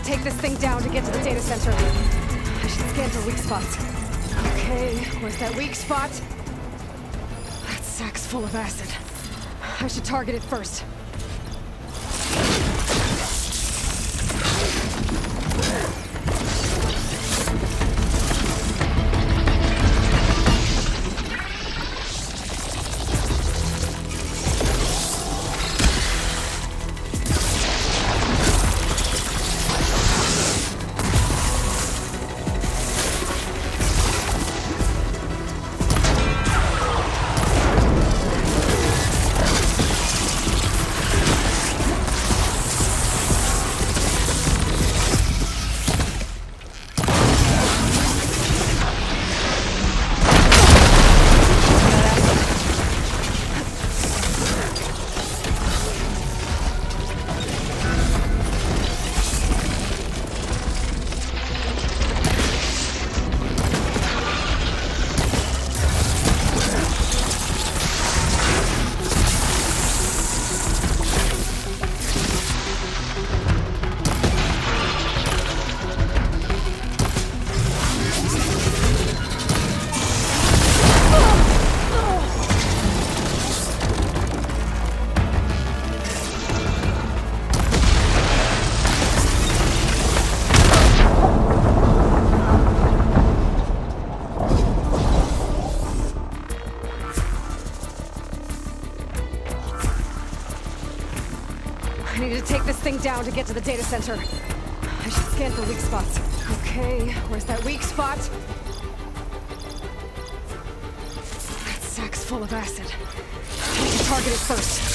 take this thing down to get to the data center. I should scan for weak spots. Okay, where's that weak spot? That sack's full of acid. I should target it first. I need to take this thing down to get to the data center. I should scan for weak spots. Okay, where's that weak spot? That sack's full of acid. I should target it first.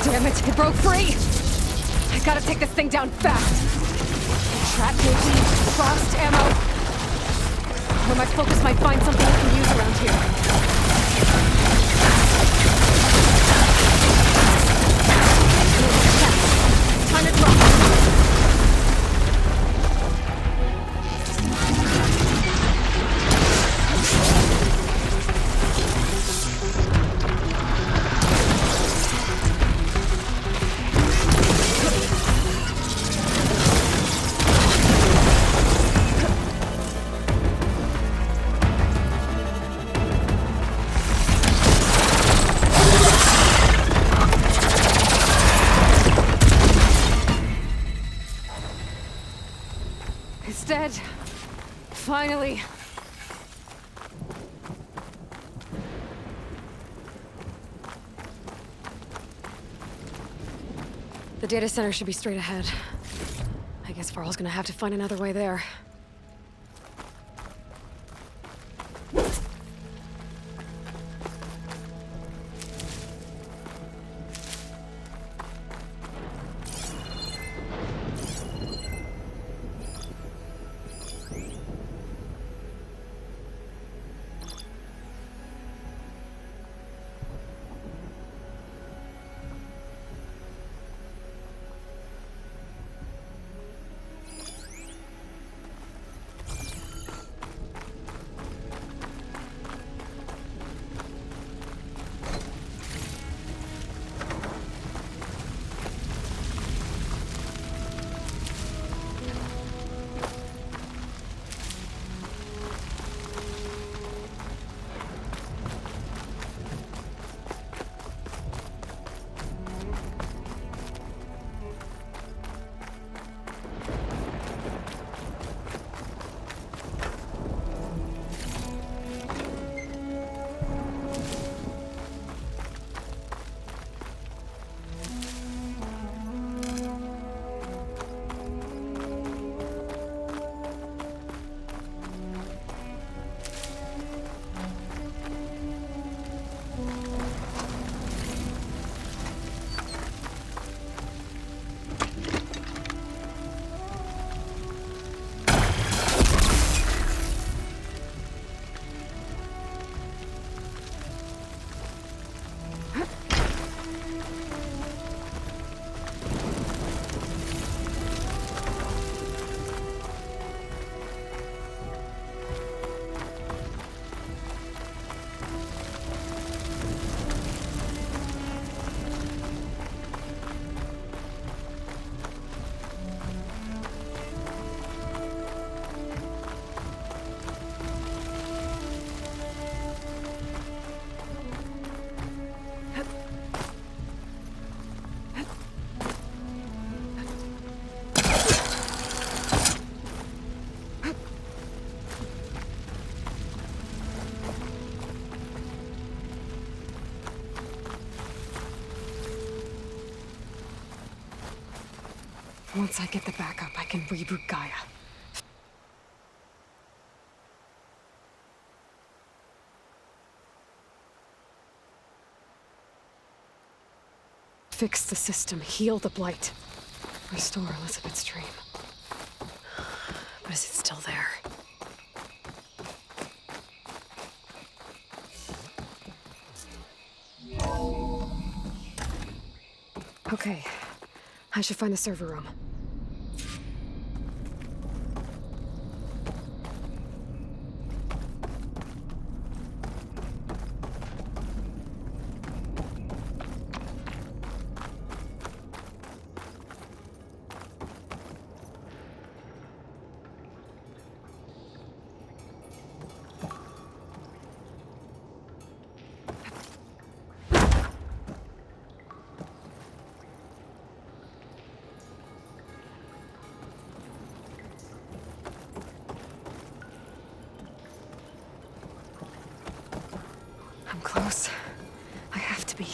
Damn it, it broke free! I gotta take this thing down fast! Trap maybe? Frost ammo? Or my focus might find something I can use around here. Time to drop! It's dead. Finally. The data center should be straight ahead. I guess Varl's gonna have to find another way there. Once I get the backup, I can reboot Gaia. Fix the system, heal the blight, restore Elizabeth's dream. But is it still there? Okay, I should find the server room. close. I have to be.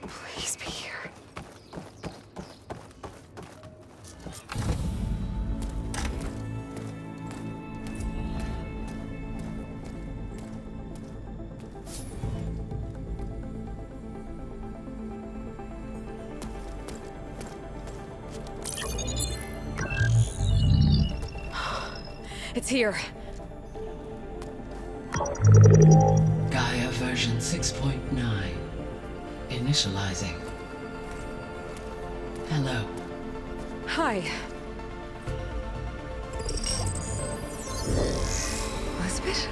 Please be here. It's here. Gaia version 6.9. Initializing. Hello. Hi. Elizabeth?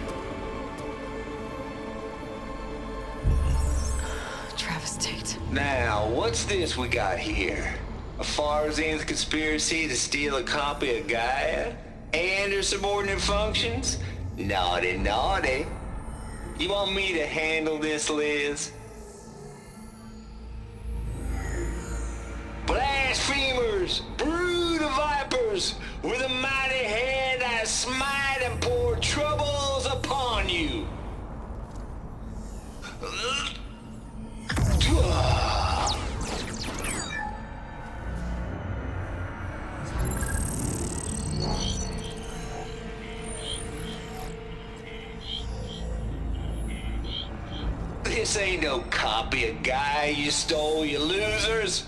Travis Tate. Now, what's this we got here? A Farzian's conspiracy to steal a copy of Gaia? And her subordinate functions? Naughty, naughty. You want me to handle this, Liz? Blasphemers! Brood of vipers! With a mighty hand I smite and pour troubles upon you! This ain't no copy of Gaia you stole, you losers!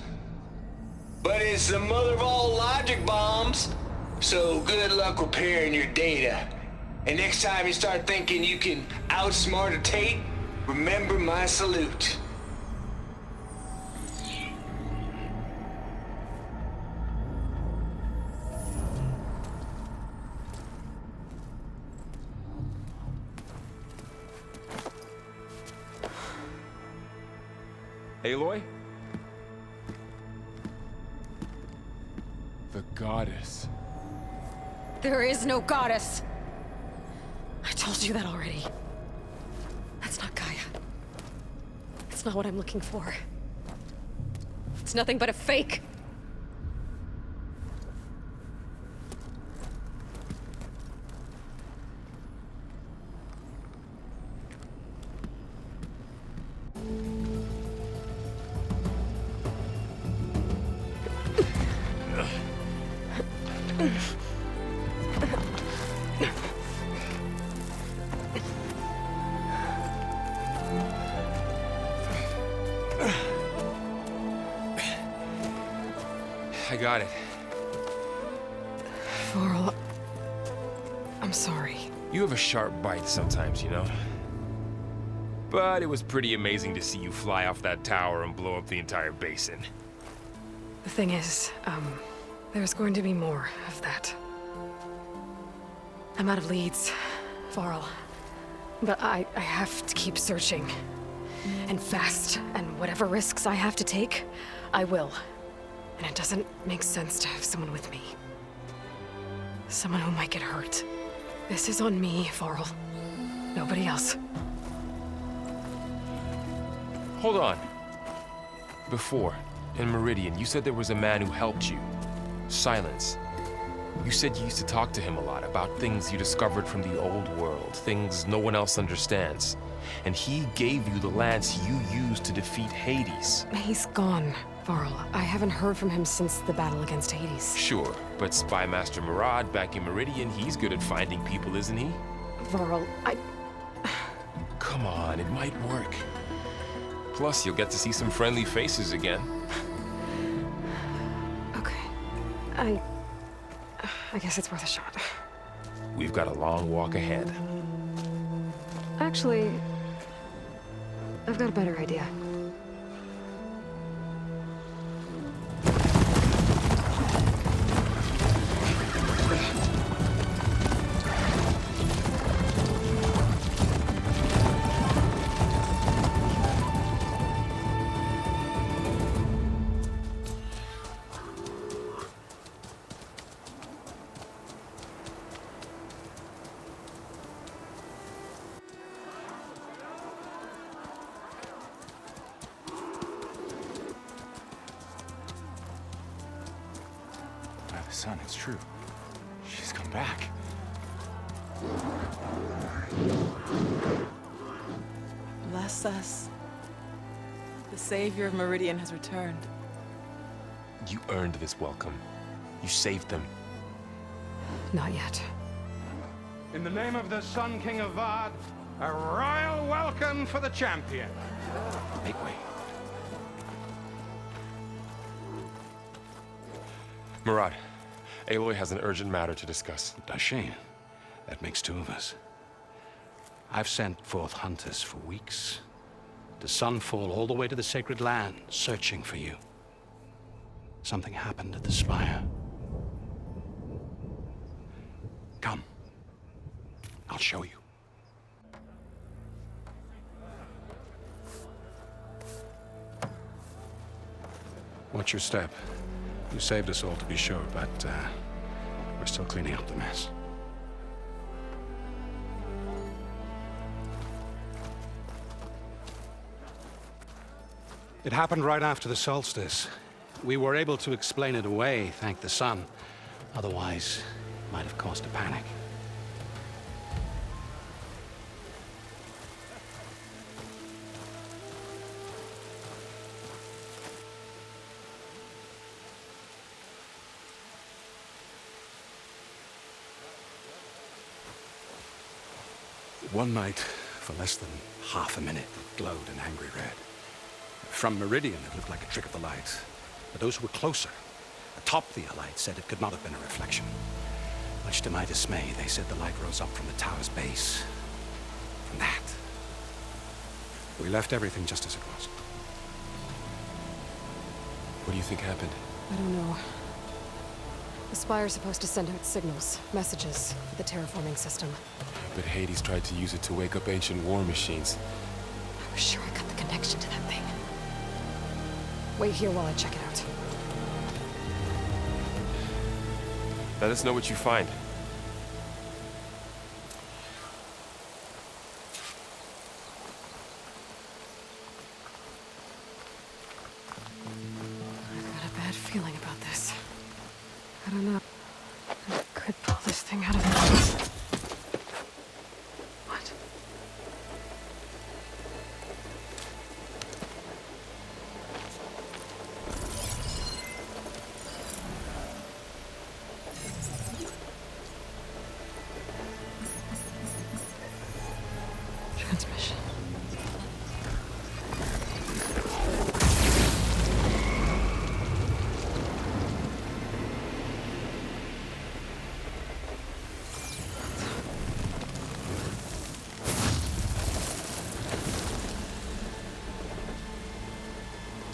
But it's the mother of all logic bombs. So good luck repairing your data. And next time you start thinking you can outsmart a Tate, remember my salute. Aloy? The goddess. There is no goddess. I told you that already. That's not Gaia. It's not what I'm looking for. It's nothing but a fake. I got it. Varl, I'm sorry. You have a sharp bite sometimes, you know? But it was pretty amazing to see you fly off that tower and blow up the entire basin. The thing is, there's going to be more of that. I'm out of leads, Varl. But I have to keep searching. And fast, and whatever risks I have to take, I will. And it doesn't make sense to have someone with me. Someone who might get hurt. This is on me, Varl. Nobody else. Hold on. Before, in Meridian, you said there was a man who helped you. Silence. You said you used to talk to him a lot about things you discovered from the old world, things no one else understands. And he gave you the lance you used to defeat Hades. He's gone. Varl, I haven't heard from him since the battle against Hades. Sure, but Spy Master Murad back in Meridian, he's good at finding people, isn't he? Varl, Come on, it might work. Plus, you'll get to see some friendly faces again. Okay. I guess it's worth a shot. We've got a long walk ahead. Actually, I've got a better idea. Son, it's true. She's come back. Bless us. The savior of Meridian has returned. You earned this welcome. You saved them. Not yet. In the name of the Sun King of Vard, a royal welcome for the champion. Make way. Murad, Aloy has an urgent matter to discuss. Does she? That makes two of us. I've sent forth hunters for weeks. To Sunfall, all the way to the Sacred Land, searching for you. Something happened at the Spire. Come. I'll show you. Watch your step. You saved us all, to be sure, but we're still cleaning up the mess. It happened right after the solstice. We were able to explain it away, thank the sun. Otherwise, it might have caused a panic. One night, for less than half a minute, it glowed an angry red. From Meridian, it looked like a trick of the light. But those who were closer, atop the light, said it could not have been a reflection. Much to my dismay, they said the light rose up from the tower's base. From that. We left everything just as it was. What do you think happened? I don't know. The Spire's supposed to send out signals, messages, for the terraforming system. But Hades tried to use it to wake up ancient war machines. I was sure I got the connection to that thing. Wait here while I check it out. Let us know what you find. I've got a bad feeling about this. I don't know. I could pull this thing out of the... What? Transmission.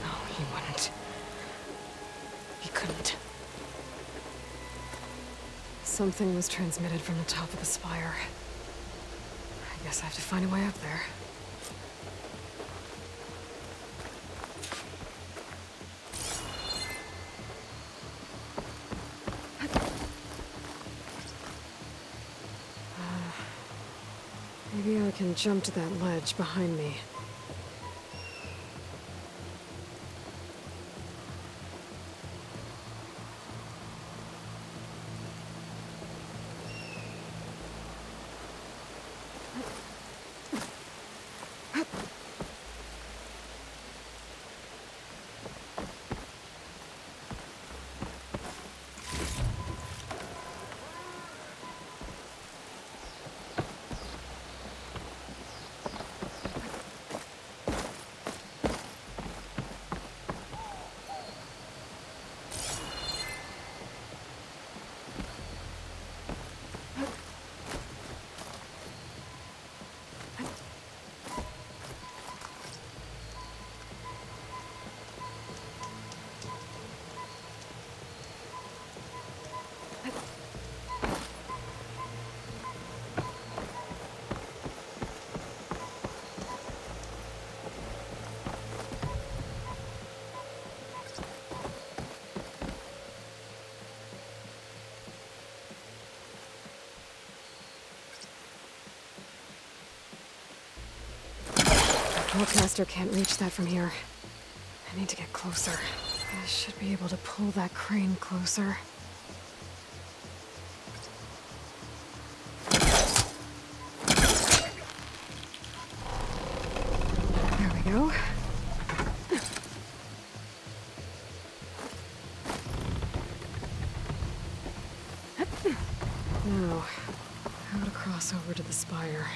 No, he wouldn't. He couldn't. Something was transmitted from the top of the spire. I guess I have to find a way up there. Maybe I can jump to that ledge behind me. Hulkmaster can't reach that from here. I need to get closer. I should be able to pull that crane closer. There we go. Now, how to cross over to the spire.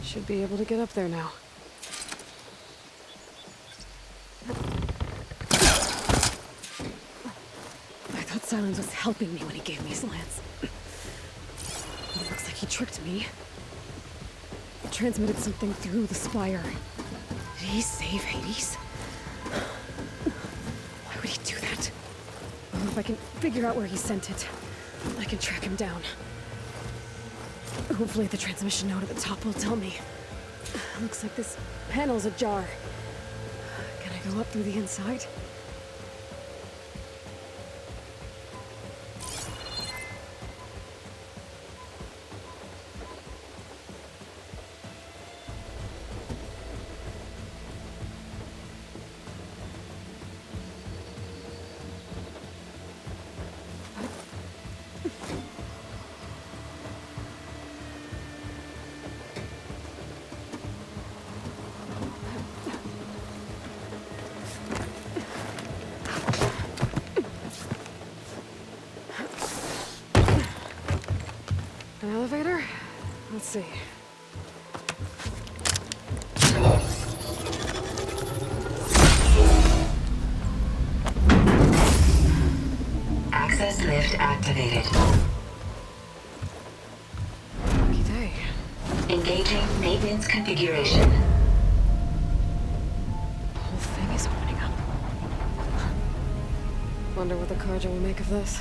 Should be able to get up there now. I thought Silence was helping me when he gave me his lance. It looks like he tricked me. He transmitted something through the spire. Did he save Hades? Why would he do that? Well, if I can figure out where he sent it, I can track him down. Hopefully the transmission node at the top will tell me. Looks like this panel's ajar. Can I go up through the inside? An elevator? Let's see. Access lift activated. Lucky day. Engaging maintenance configuration. The whole thing is opening up. Wonder what the Carja will make of this.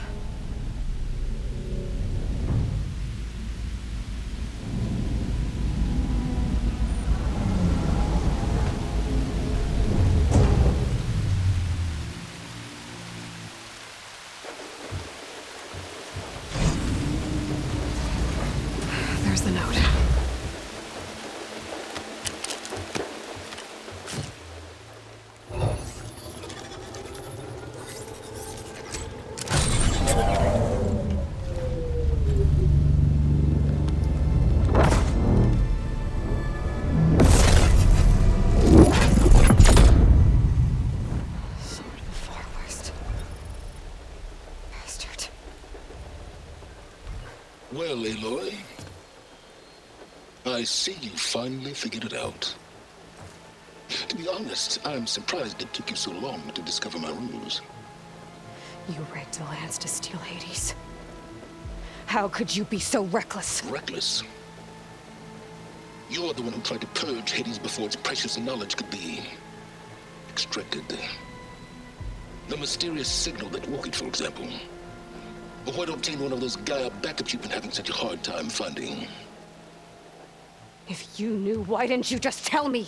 There's the note. Sword of the Far West. Bastard. Well, Aloy, I see you finally figured it out. To be honest, I'm surprised it took you so long to discover my ruse. You rigged the lance to steal Hades. How could you be so reckless? Reckless. You're the one who tried to purge Hades before its precious knowledge could be extracted. The mysterious signal that woke it, for example. Or why to obtain one of those Gaia backups you've been having such a hard time finding. If you knew, why didn't you just tell me?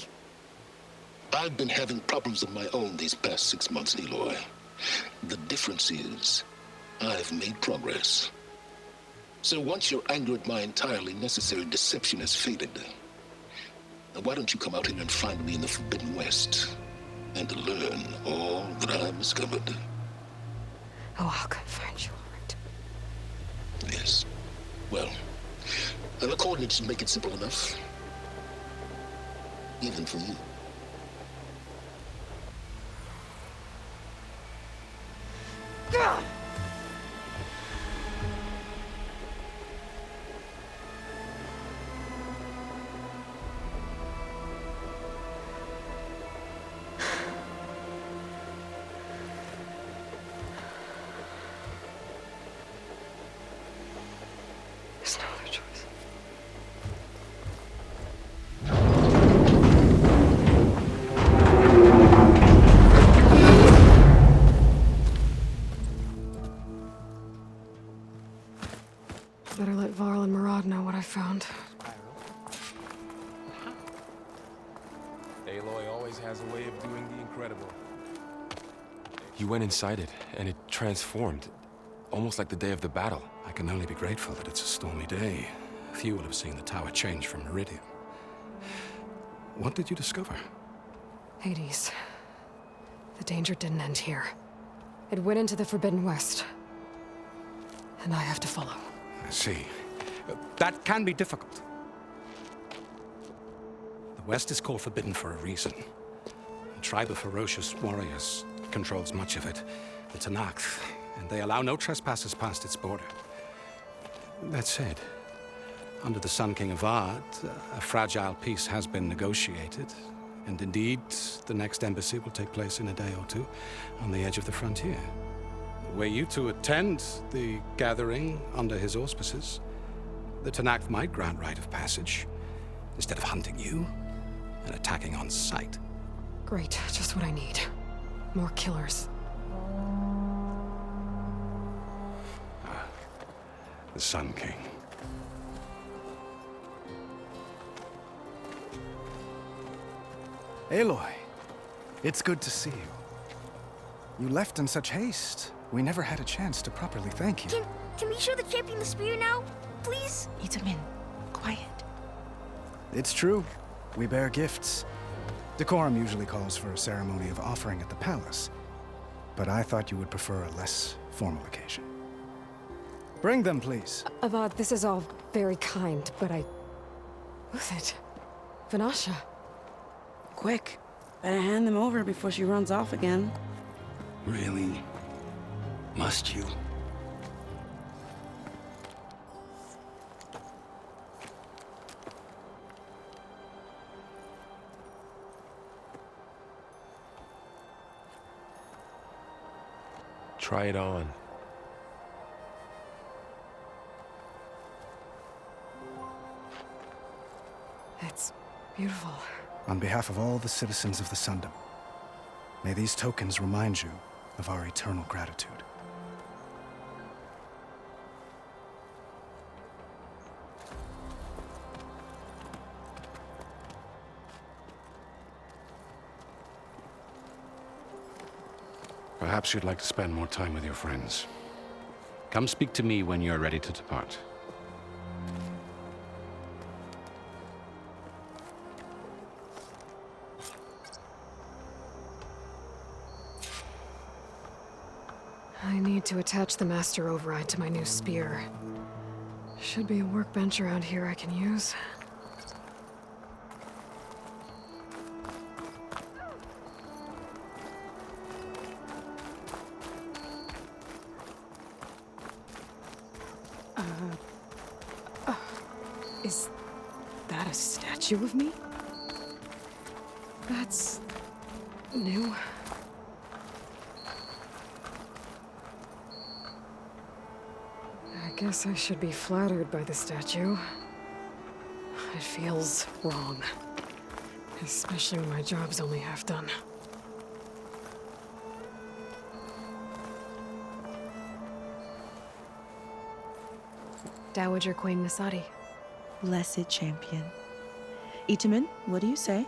I've been having problems of my own these past 6 months, Aloy. The difference is, I've made progress. So once your anger at my entirely necessary deception has faded, why don't you come out here and find me in the Forbidden West and learn all that I've discovered? Oh, I'll come find you, all right. Yes. Well, the coordinates make it simple enough. Even for you. Gah! There's no other choice. let Varl and Murad know what I found. Aloy always has a way of doing the incredible. You went inside it, and it transformed. Almost like the day of the battle. I can only be grateful that it's a stormy day. Few will have seen the tower change from Meridian. What did you discover? Hades. The danger didn't end here. It went into the Forbidden West. And I have to follow. I see. That can be difficult. The West is called Forbidden for a reason. A tribe of ferocious warriors controls much of it, the Tenakth, and they allow no trespassers past its border. That said, under the Sun King of Ard, a fragile peace has been negotiated, and indeed, the next embassy will take place in a day or two on the edge of the frontier. Were you to attend the gathering under his auspices, the Tenakth might grant right of passage, instead of hunting you and attacking on sight. Great, just what I need. More killers. The Sun King. Aloy, it's good to see you. You left in such haste. We never had a chance to properly thank you. Can we show the champion the spear now? Please? Itamin, quiet. It's true. We bear gifts. Decorum usually calls for a ceremony of offering at the palace. But I thought you would prefer a less formal occasion. Bring them, please. Avad, this is all very kind, but Who's it? Vanasha. Quick. Better hand them over before she runs off again. Really? Must you? Try it on. It's beautiful. On behalf of all the citizens of the Sundom, may these tokens remind you of our eternal gratitude. Perhaps you'd like to spend more time with your friends. Come speak to me when you're ready to depart. I need to attach the master override to my new spear. Should be a workbench around here I can use. Is that a statue of me? That's new. I guess I should be flattered by the statue. It feels wrong. Especially when my job's only half done. Dowager Queen Nasadi. Blessed champion. Itamin, what do you say?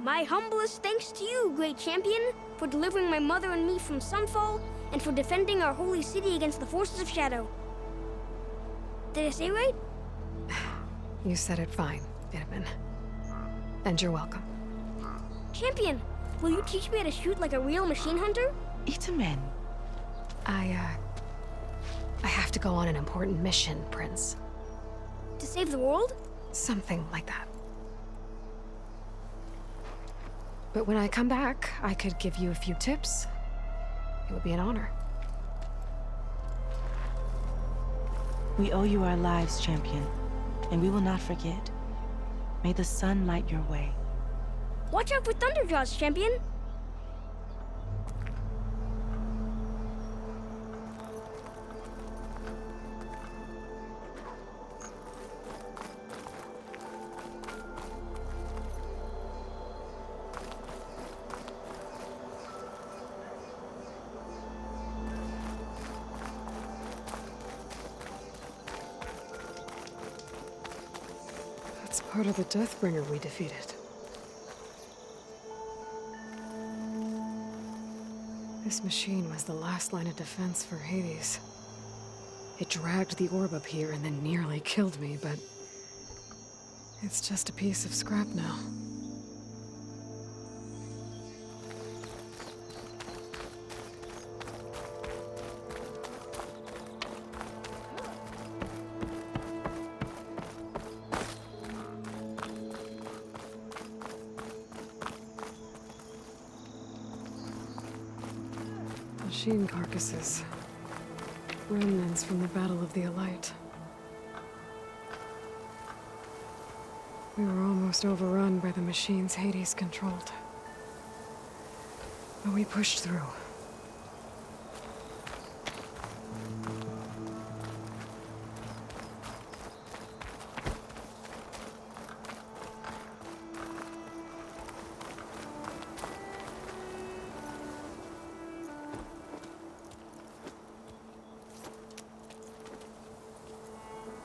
My humblest thanks to you, great champion, for delivering my mother and me from Sunfall, and for defending our holy city against the forces of Shadow. Did I say right? You said it fine, Itamin. And you're welcome. Champion, will you teach me how to shoot like a real machine hunter? Itamin. I have to go on an important mission, Prince. To save the world? Something like that. But when I come back, I could give you a few tips. It would be an honor. We owe you our lives, champion, and we will not forget. May the sun light your way. Watch out for Thunderjaws, champion! Part of the Deathbringer we defeated. This machine was the last line of defense for Hades. It dragged the orb up here and then nearly killed me, but it's just a piece of scrap now. Machine carcasses. Remnants from the Battle of the Elite. We were almost overrun by the machines Hades controlled. But we pushed through.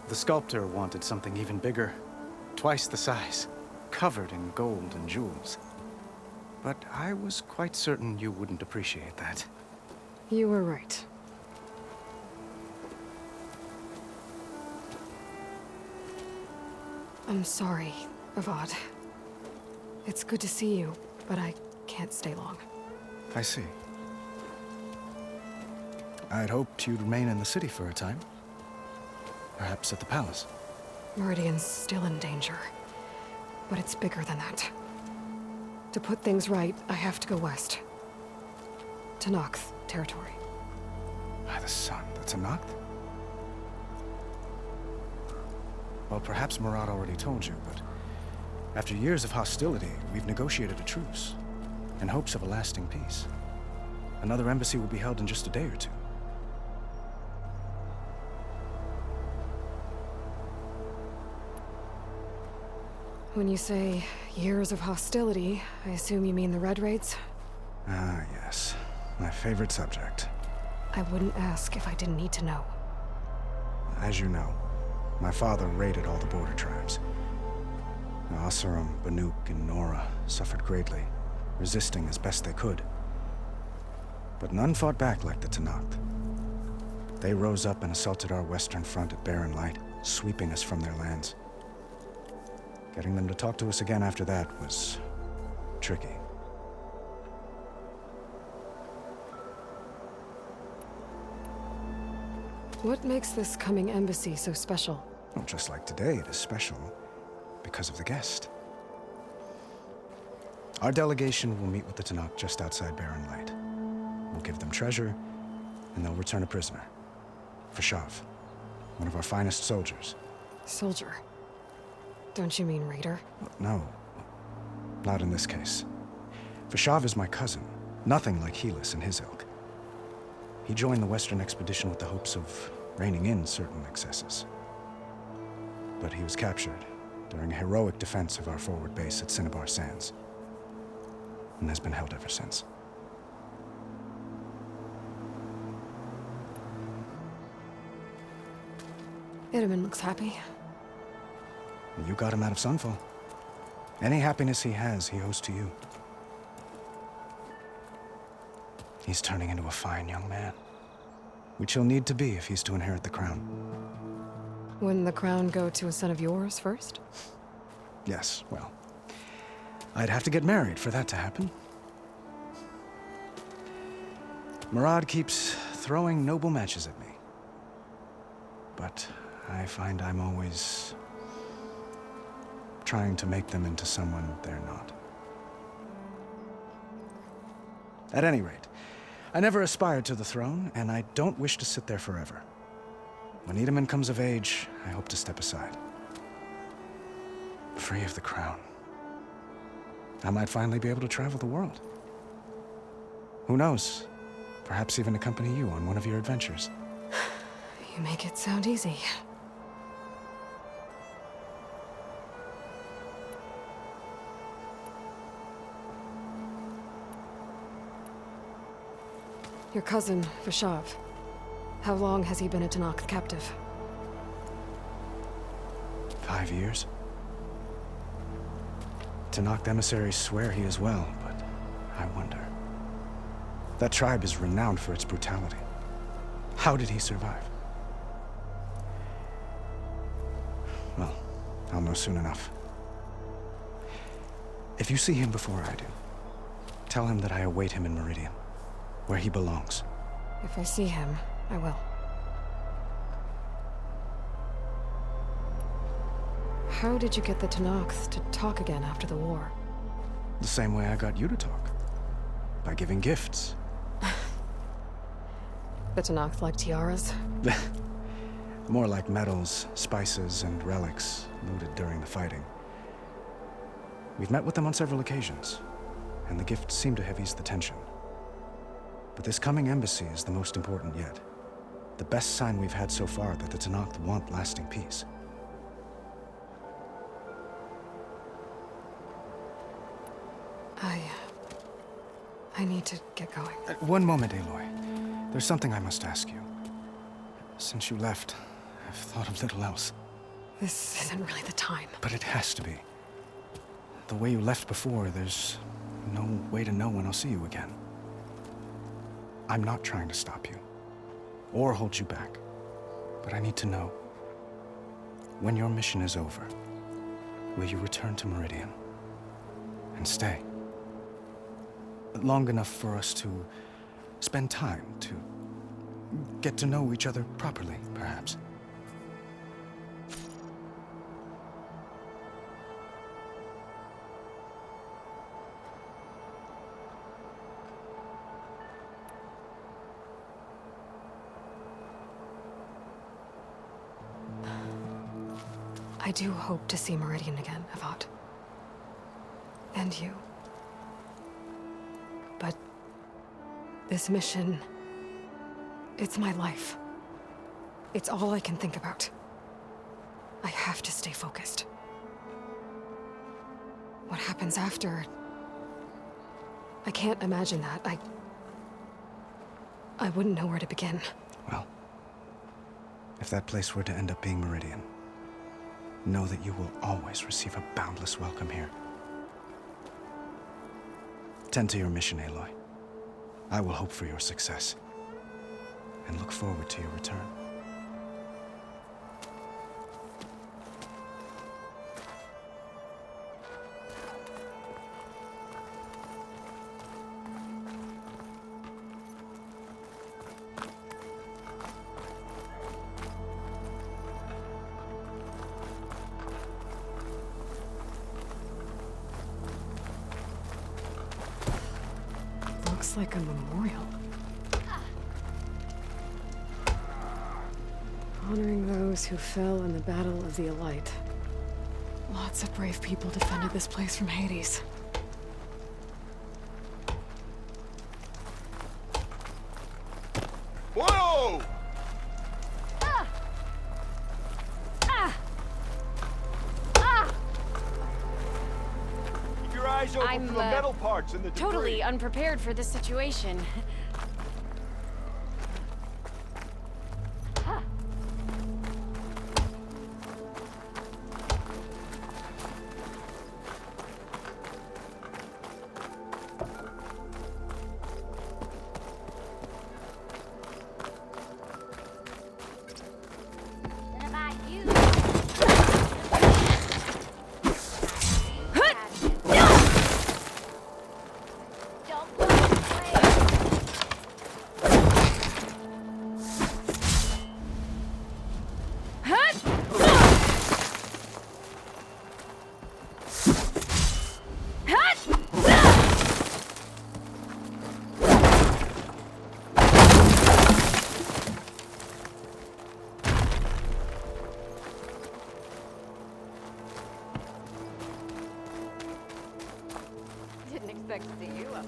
The sculptor wanted something even bigger, twice the size, covered in gold and jewels. But I was quite certain you wouldn't appreciate that. You were right. I'm sorry, Avad. It's good to see you, but I can't stay long. I see. I'd hoped you'd remain in the city for a time. Perhaps at the palace. Meridian's still in danger, but it's bigger than that. To put things right, I have to go west. To Nox territory. By the sun, that's a Noct? Well, perhaps Murad already told you, but after years of hostility, we've negotiated a truce, in hopes of a lasting peace. Another embassy will be held in just a day or two. When you say years of hostility, I assume you mean the Red Raids? Ah, yes. My favorite subject. I wouldn't ask if I didn't need to know. As you know, my father raided all the border tribes. Asurum, Banuk, and Nora suffered greatly, resisting as best they could. But none fought back like the Tenakth. They rose up and assaulted our western front at Barren Light, sweeping us from their lands. Getting them to talk to us again after that was tricky. What makes this coming embassy so special? Well, just like today, it is special because of the guest. Our delegation will meet with the Tenakth just outside Barren Light. We'll give them treasure, and they'll return a prisoner. Fashav, one of our finest soldiers. Soldier? Don't you mean raider? No, not in this case. Fashav is my cousin, nothing like Helis and his ilk. He joined the Western expedition with the hopes of reining in certain excesses. But he was captured during a heroic defense of our forward base at Cinnabar Sands, and has been held ever since. Itaman looks happy. You got him out of Sunfall. Any happiness he has, he owes to you. He's turning into a fine young man, which he'll need to be if he's to inherit the crown. Wouldn't the crown go to a son of yours first? Yes, well, I'd have to get married for that to happen. Murad keeps throwing noble matches at me. But I find I'm always trying to make them into someone they're not. At any rate, I never aspired to the throne, and I don't wish to sit there forever. When Itaman comes of age, I hope to step aside. Free of the crown. I might finally be able to travel the world. Who knows? Perhaps even accompany you on one of your adventures. You make it sound easy. Your cousin, Fashav. How long has he been a Tenakth captive? 5 years. Tanakh emissaries swear he is well, but I wonder. That tribe is renowned for its brutality. How did he survive? Well, I'll know soon enough. If you see him before I do, tell him that I await him in Meridian, where he belongs. If I see him, I will. How did you get the Tanakh to talk again after the war? The same way I got you to talk. By giving gifts. The Tanakh like tiaras? More like medals, spices, and relics looted during the fighting. We've met with them on several occasions, and the gifts seem to have eased the tension. But this coming embassy is the most important yet. The best sign we've had so far that the Tanakh want lasting peace. I need to get going. One moment, Aloy. There's something I must ask you. Since you left, I've thought of little else. This isn't really the time. But it has to be. The way you left before, there's no way to know when I'll see you again. I'm not trying to stop you, or hold you back. But I need to know, when your mission is over, will you return to Meridian? And stay? Long enough for us to spend time, to get to know each other properly, perhaps. I do hope to see Meridian again, Avad. And you. But this mission, it's my life. It's all I can think about. I have to stay focused. What happens after? I can't imagine that. I wouldn't know where to begin. Well, if that place were to end up being Meridian, know that you will always receive a boundless welcome here. Tend to your mission, Aloy. I will hope for your success, and look forward to your return. Looks like a memorial. Honoring those who fell in the Battle of the Elite. Lots of brave people defended this place from Hades. Whoa! Keep your eyes open for the metal parts and the debris. Totally unprepared for this situation. Didn't expect to see you up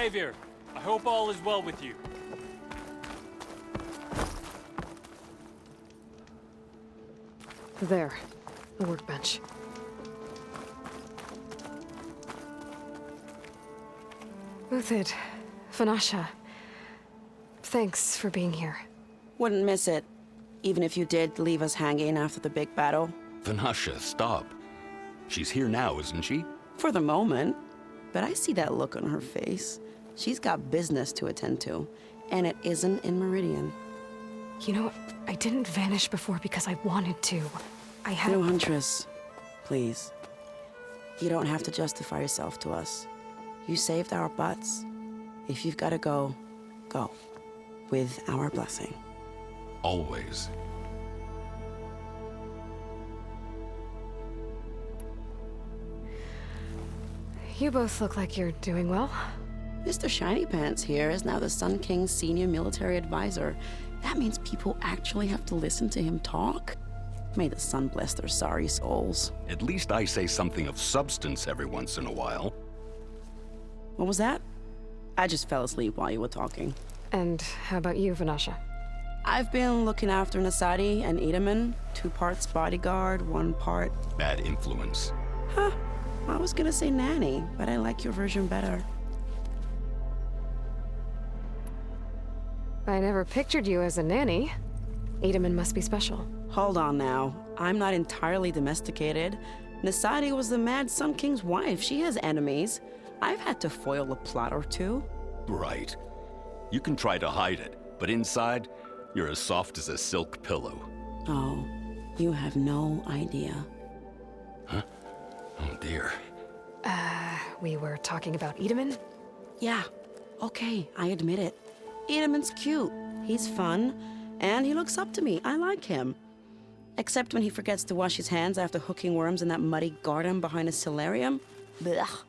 Savior, I hope all is well with you. There. The workbench. Uthid. Vanasha. Thanks for being here. Wouldn't miss it. Even if you did leave us hanging after the big battle. Vanasha, stop. She's here now, isn't she? For the moment. But I see that look on her face. She's got business to attend to. And it isn't in Meridian. You know, I didn't vanish before because I wanted to. I had... No, Huntress. Please. You don't have to justify yourself to us. You saved our butts. If you've got to go, go. With our blessing. Always. You both look like you're doing well. Mr. Shiny Pants here is now the Sun King's senior military advisor. That means people actually have to listen to him talk? May the sun bless their sorry souls. At least I say something of substance every once in a while. What was that? I just fell asleep while you were talking. And how about you, Vanasha? I've been looking after Nasadi and Edaman. 2 parts bodyguard, 1 part... Bad influence. Huh. I was gonna say nanny, but I like your version better. I never pictured you as a nanny. Edaman must be special. Hold on now. I'm not entirely domesticated. Nasadi was the Mad Sun King's wife. She has enemies. I've had to foil a plot or 2. Right. You can try to hide it, but inside, you're as soft as a silk pillow. Oh, you have no idea. Huh? Oh dear. We were talking about Edaman? Yeah. Okay, I admit it. Edaman's cute. He's fun. And he looks up to me. I like him. Except when he forgets to wash his hands after hooking worms in that muddy garden behind a solarium. Blech.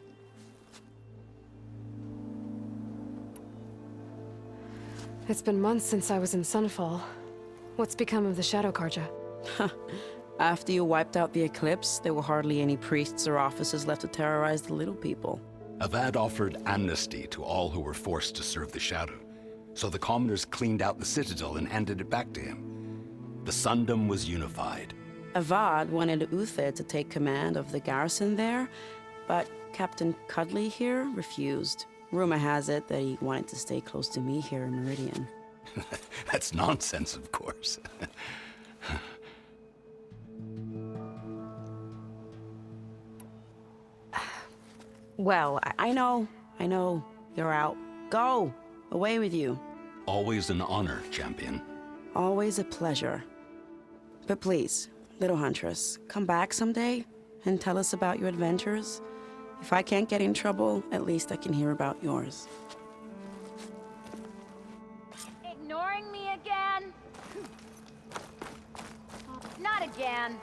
It's been months since I was in Sunfall. What's become of the Shadow Karja? After you wiped out the Eclipse, there were hardly any priests or officers left to terrorize the little people. Avad offered amnesty to all who were forced to serve the Shadow. So the commoners cleaned out the Citadel and handed it back to him. The Sundom was unified. Avad wanted Uthid to take command of the garrison there, but Captain Cudley here refused. Rumor has it that he wanted to stay close to me here in Meridian. That's nonsense, of course. Well, I know. You're out. Go! Away with you. Always an honor, champion. Always a pleasure. But please, little Huntress, come back someday and tell us about your adventures. If I can't get in trouble, at least I can hear about yours. Ignoring me again? Not again.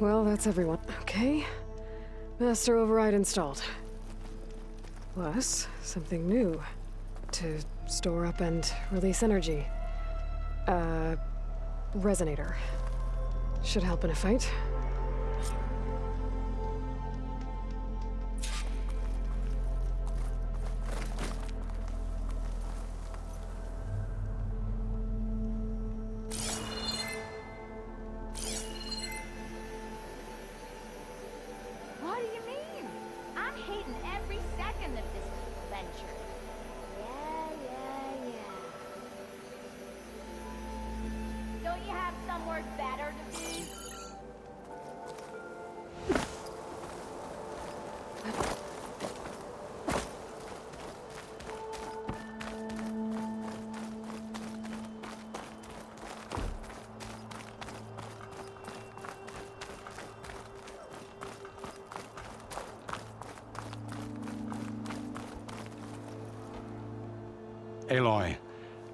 Well, that's everyone. Okay. Master override installed. Plus, something new. To store up and release energy. Resonator. Should help in a fight. What do you mean? I'm hating every second of this venture. Yeah. Don't you have somewhere better to be? Aloy,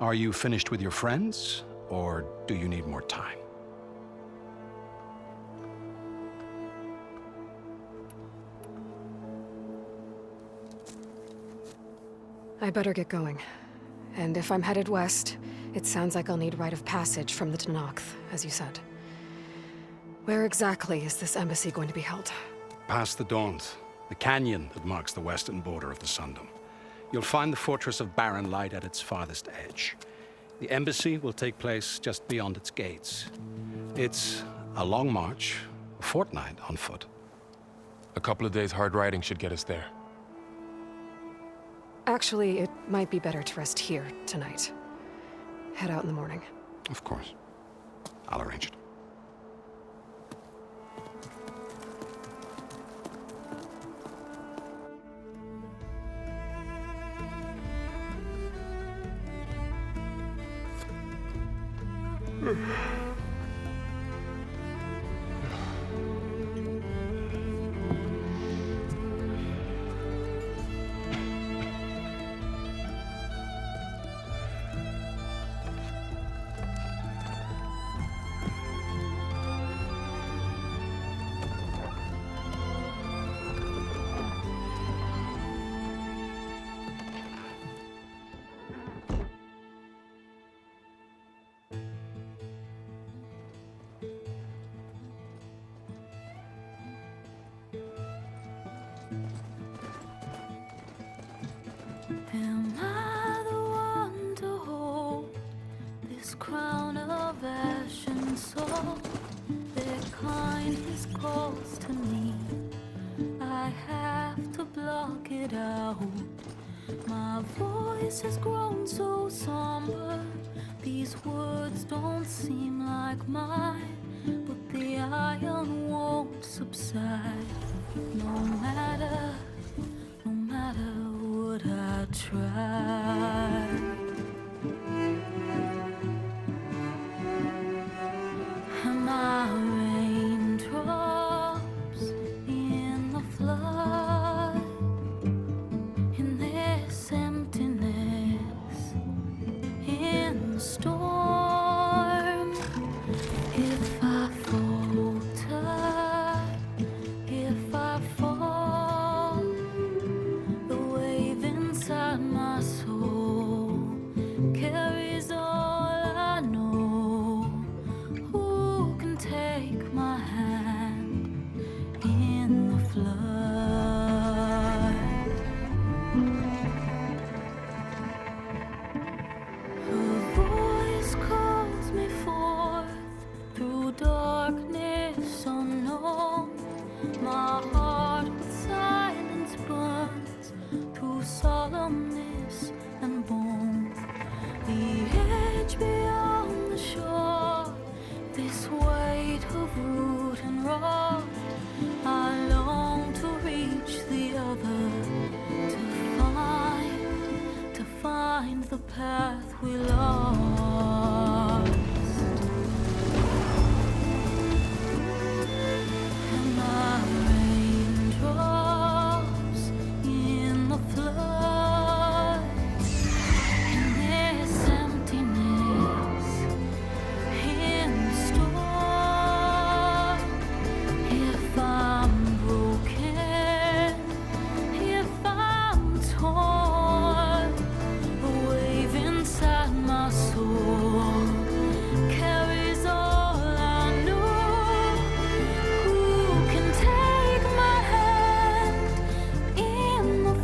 are you finished with your friends, or do you need more time? I better get going. And if I'm headed west, it sounds like I'll need rite of passage from the Tenakth, as you said. Where exactly is this embassy going to be held? Past the Daunt, the canyon that marks the western border of the Sundom. You'll find the fortress of Barren Light at its farthest edge. The embassy will take place just beyond its gates. It's a long march, a fortnight on foot. A couple of days hard riding should get us there. Actually, it might be better to rest here tonight. Head out in the morning. Of course. I'll arrange it. Am I the one to hold this crown of ash and salt? Their kindness calls to me. I have to block it out. My voice has grown so somber. These words don't seem like mine, but the iron won't subside. No matter what I try. Am I raindrops in the flood? In this emptiness, in the storm. If I falter, if I fall, the wave inside my soul carries all I know. Who can take my hand in the flood? Her voice calls me forth through darkness unknown. My heart with silence burns through solemnness and bone. The edge beyond the shore, this weight of root and rod. I long to reach the other, to find the path we lost. Am I raindrops in the flood? In this emptiness, in the storm. If I'm broken, if I'm torn, the wave inside my soul carries all I know. Who can take my hand in the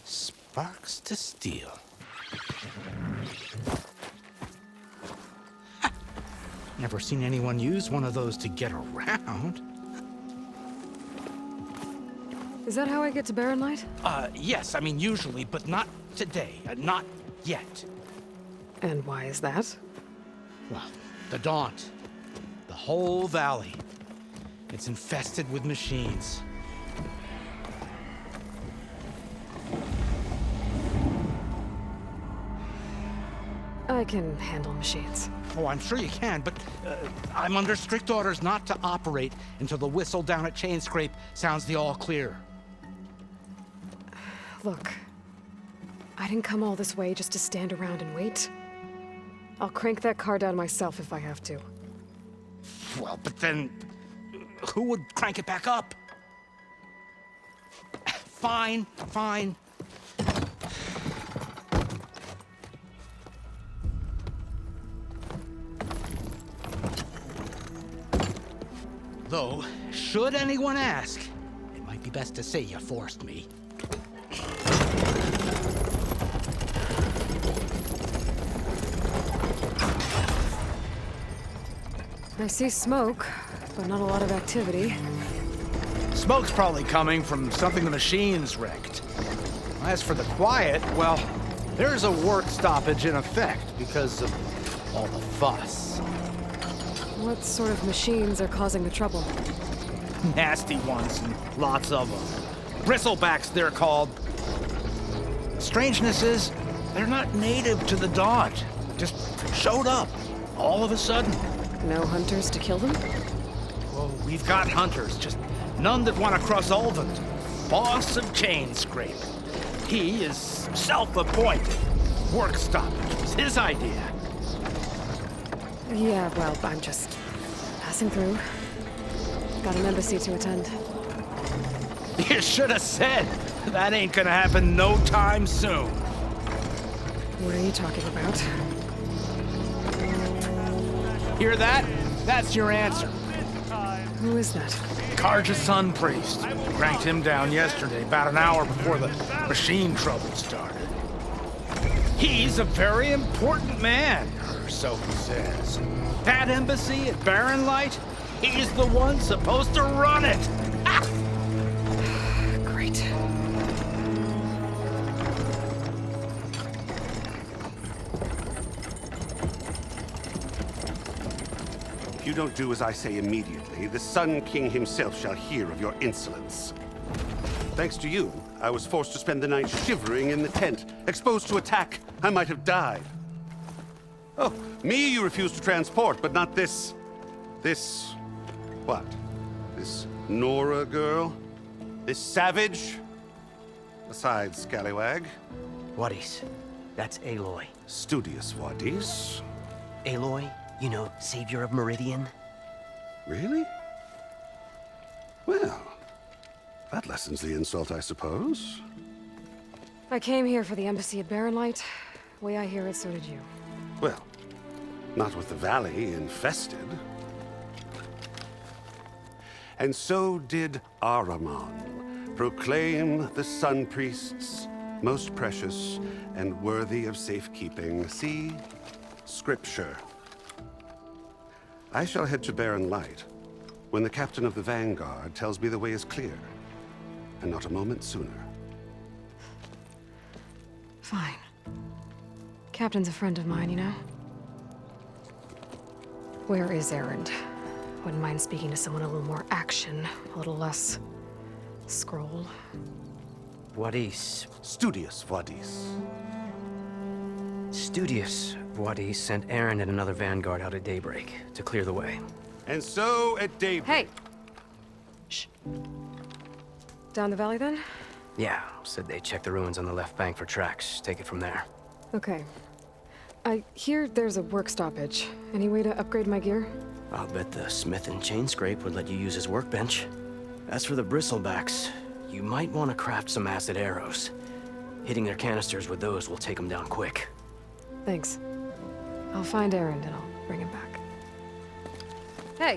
Sparks to steel. Never seen anyone use one of those to get around. Is that how I get to Barren Light? Yes, I mean usually, but not today. Not Yet. And why is that? Well, the Daunt. The whole valley. It's infested with machines. I can handle machines. Oh, I'm sure you can, but I'm under strict orders not to operate until the whistle down at Chainscrape sounds the all clear. Look, I didn't come all this way just to stand around and wait. I'll crank that car down myself if I have to. Well, but then who would crank it back up? Fine, fine. Though, should anyone ask, it might be best to say you forced me. I see smoke, but not a lot of activity. Smoke's probably coming from something the machines wrecked. As for the quiet, well, there's a work stoppage in effect because of all the fuss. What sort of machines are causing the trouble? Nasty ones, and lots of them. Bristlebacks, they're called. Strangeness is, they're not native to the Daunt. Just showed up, all of a sudden. No hunters to kill them? Well, we've got hunters, just none that want to cross Ulvund. Boss of Chainscrape. He is self-appointed. Work stoppage was his idea. Yeah, well, I'm just passing through. Got an embassy to attend. You should have said. That ain't gonna happen no time soon. What are you talking about? Hear that? That's your answer. Who is that? Karja's Sun Priest. Cranked him down yesterday, about an hour before the machine trouble started. He's a very important man, or so he says. That embassy at Barren Light, he's the one supposed to run it. Great. If you don't do as I say immediately, the Sun King himself shall hear of your insolence. Thanks to you, I was forced to spend the night shivering in the tent. Exposed to attack, I might have died. Oh, me you refuse to transport, but not this... what? This Nora girl? This savage? Besides, scallywag. Wadis. That's Aloy. Studious Wadis. Aloy, you know, savior of Meridian. Really? Well, that lessens the insult, I suppose. I came here for the embassy at Barren Light. Way I hear it, so did you. Well, not with the valley infested. And so did Ahriman, proclaim the Sun Priests most precious and worthy of safekeeping. See? Scripture. I shall head to Barren Light when the captain of the Vanguard tells me the way is clear, and not a moment sooner. Fine. Captain's a friend of mine, you know? Where is Erend? Wouldn't mind speaking to someone a little more action, a little less scroll. Wadis. Studious Wadis. Studious Wadis sent Aaron and another Vanguard out at daybreak to clear the way. And so at daybreak... Hey! Shh. Down the valley, then? Yeah, said they checked the ruins on the left bank for tracks. Take it from there. Okay. I hear there's a work stoppage. Any way to upgrade my gear? I'll bet the smith in Chainscrape would let you use his workbench. As for the bristlebacks, you might want to craft some acid arrows. Hitting their canisters with those will take them down quick. Thanks. I'll find Erend and I'll bring him back. Hey!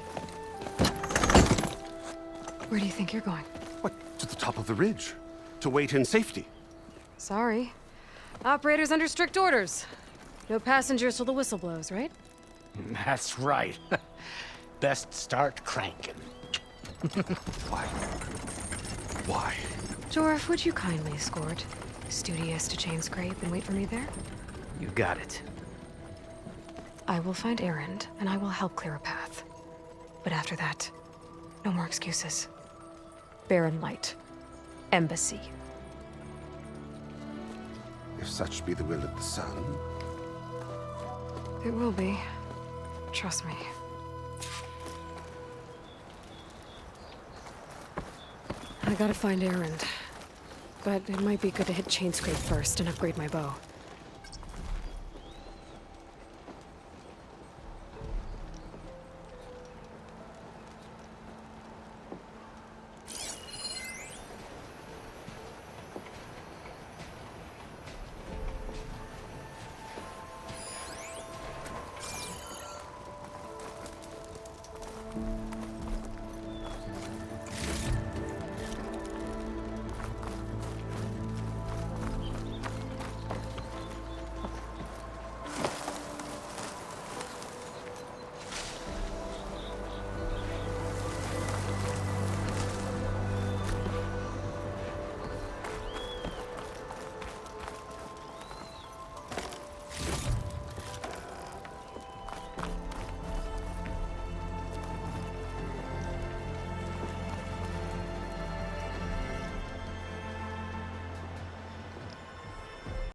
Where do you think you're going? What? To the top of the ridge. To wait in safety. Sorry. Operator's under strict orders. No passengers till the whistle blows, right? That's right. Best start cranking. Why? Why? Jorf, would you kindly escort Studious to Chainscrape and wait for me there? You got it. I will find Erend, and I will help clear a path. But after that, no more excuses. Barren Light. Embassy. If such be the will of the sun. It will be. Trust me. I gotta find Erend. But it might be good to hit Chainscrape first and upgrade my bow.